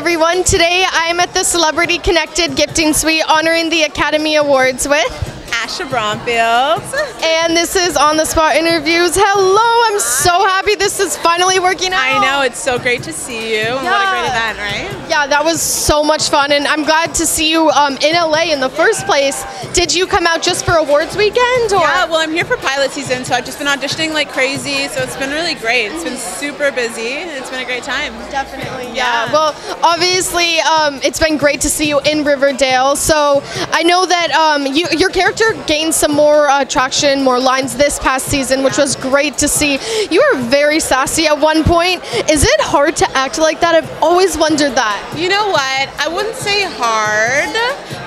everyone. Today I'm at the Celebrity Connected Gifting Suite honoring the Academy Awards with Asha Bromfield. And this is On the Spot Interviews. Hello, I'm so happy this is finally working out. I know, it's so great to see you. Yeah. What a great event, right? Yeah, that was so much fun, and I'm glad to see you in LA in the first place. Did you come out just for awards weekend? Or? Yeah, well, I'm here for pilot season, so I've just been auditioning like crazy, so it's been really great. It's been super busy, and it's been a great time. Definitely, yeah. Well, obviously, it's been great to see you in Riverdale, so I know that your character gained some more traction, more lines this past season, which was great to see. You were very sassy at one point. Is it hard to act like that? I've always wondered that. You know what? I wouldn't say hard,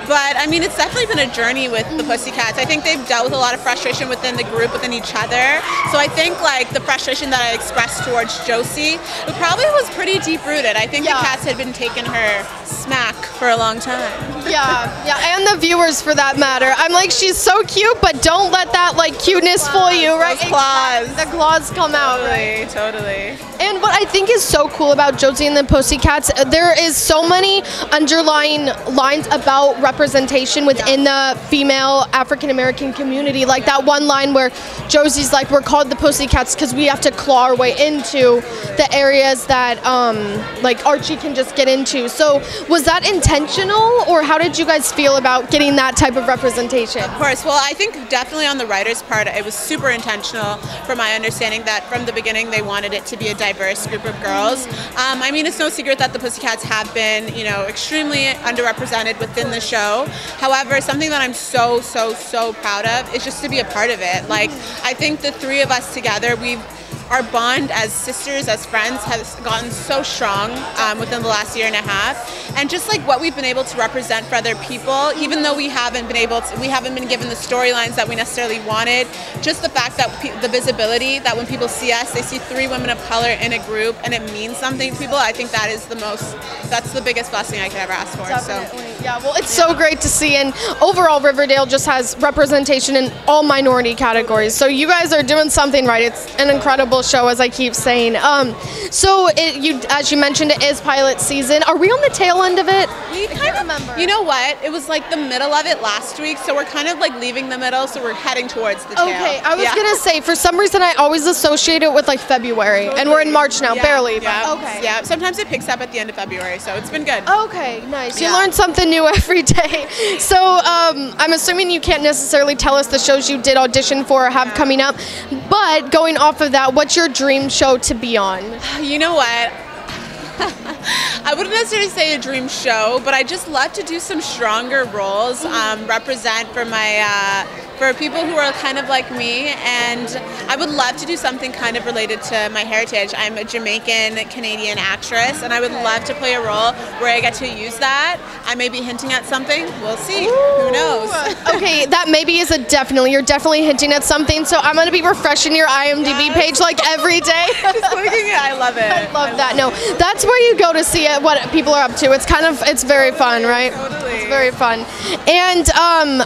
but I mean, it's definitely been a journey with the Pussycats. I think they've dealt with a lot of frustration within the group, within each other. So I think like the frustration that I expressed towards Josie, it probably was pretty deep rooted. I think the cats had been taking her smack for a long time. Yeah, and the viewers for that matter. I'm like, she's so cute, but don't let that like cuteness fool you, right? Those claws. The claws come out, right? Totally. And what I think is so cool about Josie and the Pussycats, there is so many underlying lines about representation within the female African American community. Like that one line where Josie's like, we're called the Pussycats because we have to claw our way into the areas that like Archie can just get into. So was that intentional, or how did you guys feel about getting that type of representation? Of course. Well, I think definitely on the writer's part, it was super intentional from my understanding that from the beginning they wanted it to be a diverse group of girls. I mean, it's no secret that the Pussycats have been, you know, extremely underrepresented within the show. However, something that I'm so proud of is just to be a part of it. Like, I think the three of us together, our bond as sisters, as friends, has gotten so strong within the last year and a half. And just like what we've been able to represent for other people, even though we haven't been given the storylines that we necessarily wanted, just the fact that the visibility, that when people see us, they see three women of color in a group and it means something to people, I think that is that's the biggest blessing I could ever ask for. Definitely. So. Yeah, well, it's so great to see, and overall Riverdale just has representation in all minority categories. So you guys are doing something right. It's an incredible show, as I keep saying. So as you mentioned, it is pilot season. Are we on the tail end of it? We kind of remember. You know what? It was like the middle of it last week, so we're kind of like leaving the middle, so we're heading towards the tail. Okay, I was gonna say, for some reason I always associate it with like February, and we're in March now, barely. Yeah. Okay. Yeah. Sometimes it picks up at the end of February, so it's been good. Okay, nice. You learn something new every day. So I'm assuming you can't necessarily tell us the shows you did audition for or have coming up, but going off of that, what's your dream show to be on? You know what? I wouldn't necessarily say a dream show, but I just love to do some stronger roles, represent for people who are kind of like me, and I would love to do something kind of related to my heritage. I'm a Jamaican Canadian actress, and I would love to play a role where I get to use that. I may be hinting at something. We'll see. Who knows? Okay, that maybe is you're definitely hinting at something, so I'm going to be refreshing your IMDb page like every day. Just clicking it. I love it. I love that. No, that's where you go to see what people are up to. It's very fun, right? Totally. It's very fun. And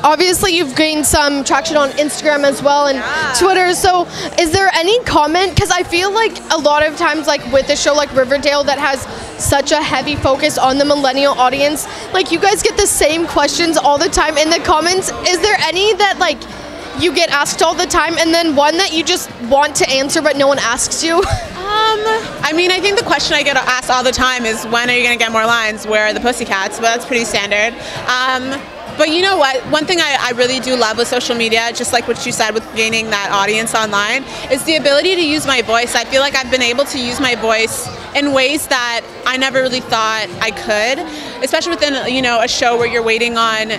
obviously you've gained some traction on Instagram as well and Twitter. So is there any comment? Because I feel like a lot of times, like with a show like Riverdale that has such a heavy focus on the millennial audience, like you guys get the same questions all the time in the comments. Is there any that like you get asked all the time, and then one that you just want to answer but no one asks you? I mean, I think the question I get asked all the time is, when are you going to get more lines? Where are the Pussycats? But that's pretty standard. But you know what? One thing I really do love with social media, just like what you said with gaining that audience online, is the ability to use my voice. I feel like I've been able to use my voice in ways that I never really thought I could, especially within, you know, a show where you're waiting on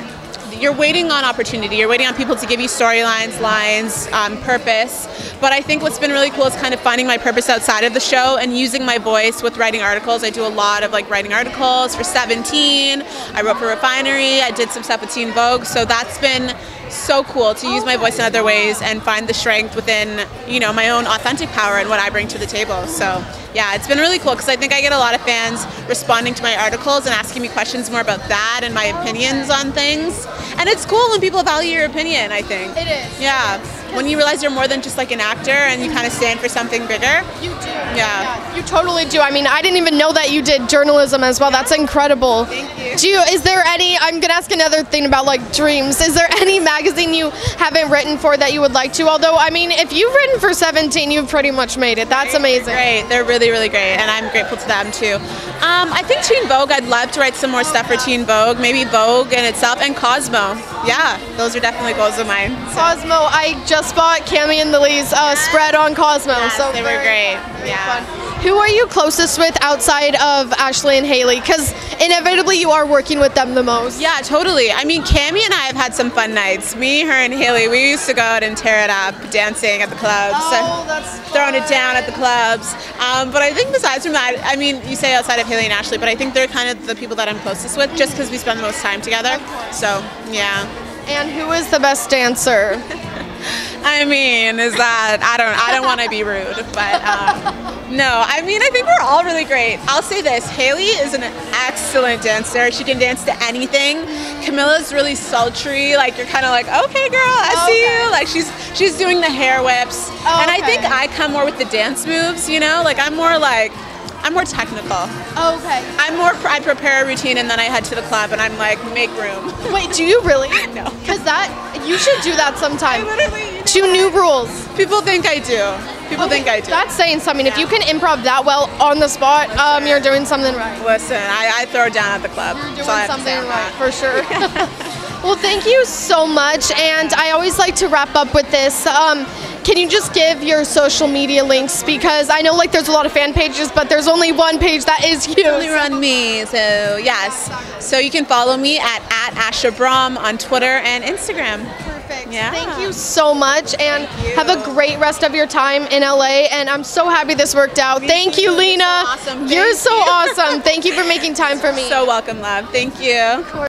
opportunity, you're waiting on people to give you storylines, lines, purpose. But I think what's been really cool is kind of finding my purpose outside of the show and using my voice with writing articles. I do a lot of like writing articles for 17. I wrote for Refinery. I did some stuff with Teen Vogue. So that's been so cool to use my voice in other ways and find the strength within, you know, my own authentic power and what I bring to the table. So yeah, it's been really cool because I think I get a lot of fans responding to my articles and asking me questions more about that and my opinions on things. And it's cool when people value your opinion, I think. It is. Yeah. when you realize you're more than just like an actor and you kind of stand for something bigger. You do. Yeah. You totally do. I mean, I didn't even know that you did journalism as well. That's incredible. Thank you. Is there any, I'm going to ask another thing about like dreams. Is there any magazine you haven't written for that you would like to? Although, I mean, if you've written for 17, you've pretty much made it. That's amazing. Great. They're really, really great. And I'm grateful to them too. I think Teen Vogue, I'd love to write some more stuff for Teen Vogue. Maybe Vogue in itself and Cosmo. Yeah, those are definitely goals of mine. So. Cosmo, I just bought Cami and Lily's spread on Cosmo. Yes, so they were great. Yeah. Fun. Who are you closest with outside of Ashley and Haley? Because inevitably you are working with them the most. Yeah, totally. I mean, Cami and I have had some fun nights. Me, her, and Haley, we used to go out and tear it up, dancing at the clubs. Oh, that's fun. Throwing it down at the clubs. But I think besides from that, I mean, you say outside of Haley and Ashley, but I think they're kind of the people that I'm closest with just because we spend the most time together. So, yeah. And who is the best dancer? I mean, is that, I don't want to be rude, but no, I mean, I think we're all really great. I'll say this, Haley is an excellent dancer. She can dance to anything. Camilla's really sultry, like you're kind of like, okay girl, I see you. Like she's doing the hair whips. And I think I come more with the dance moves, you know, like I'm more technical. Okay. I prepare a routine and then I head to the club and I'm like, make room. Wait, do you really? No. Because you should do that sometime. I literally, Two new rules. People think I do. People think I do. That's saying something. If you can improv that well on the spot, you're doing something right. Listen, I throw it down at the club. You're doing something right, for sure. Well, thank you so much. And I always like to wrap up with this. Can you just give your social media links? Because I know like there's a lot of fan pages, but there's only one page that is you. Only run me, so yes. So you can follow me at Asha Brom on Twitter and Instagram. Perfect. Yeah. Thank you so much, and have a great rest of your time in LA. And I'm so happy this worked out. Thank you, Lena. You're so awesome. You're so awesome. Thank you for making time for me. So welcome, love. Thank you.